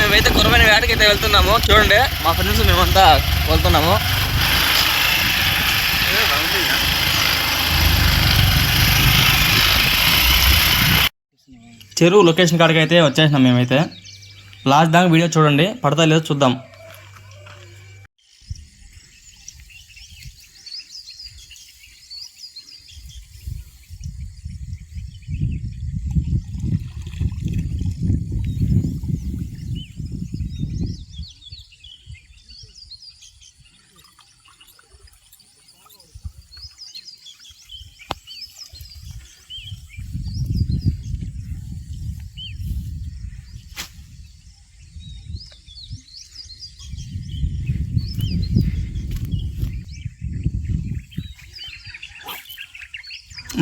మేమైతే కొరమైన వేటకి అయితే వెళ్తున్నాము. చూడండి మా ఫ్రెండ్స్ మేమంతా వెళ్తున్నాము. చెరువు లొకేషన్ కాడికి అయితే వచ్చేసినాం మేమైతే. లాస్ట్ దాకా వీడియో చూడండి, పడతా లేదో చూద్దాం.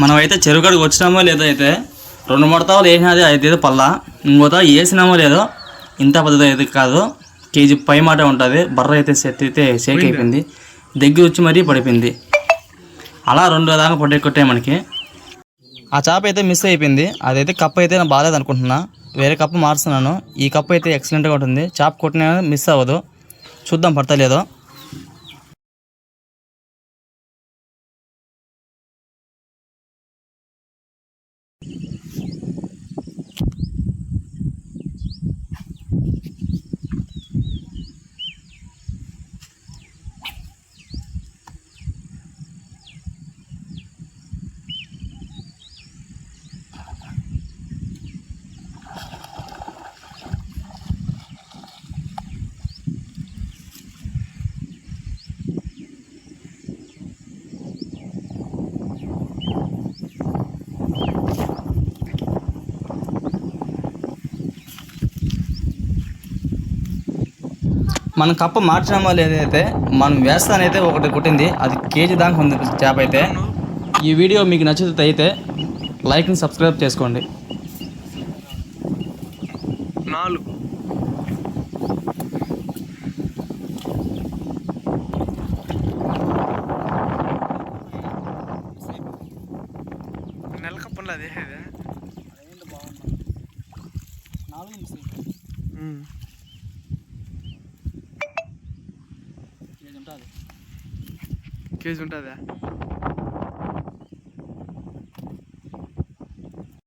మనమైతే చెరువు కాడికి వచ్చినామో లేదో అయితే 2 ముడతాలు వేసినది అయితే పల్లా, ఇంకోత వేసినామో లేదో ఇంత పద్ధతి అయితే కాదు, కేజీ పై మాట ఉంటుంది. బర్ర అయితే సెట్ అయితే షేక్ అయిపోయింది, దగ్గర వచ్చి మరీ పడిపోయింది. అలా 2 దాకా కొట్టాయి మనకి. ఆ చేప అయితే మిస్ అయిపోయింది. అదైతే కప్పు అయితే నేను బాగాలేదు అనుకుంటున్నా, వేరే కప్పు మారుస్తున్నాను. ఈ కప్పు అయితే ఎక్సలెంట్గా ఉంటుంది, చేప కొట్టిన మిస్ అవ్వదు. చూద్దాం పడతా లేదో. మనం కప్ప మార్చినామో లేదైతే మనం వేస్తానైతే ఒకటి కొట్టింది, అది కేజీ దాకా ఉంది చేప అయితే. ఈ వీడియో మీకు నచ్చితే అయితే లైక్ని సబ్స్క్రైబ్ చేసుకోండి. 4 నెల కప్పంలో అదే కేజీ ఉంటుందా?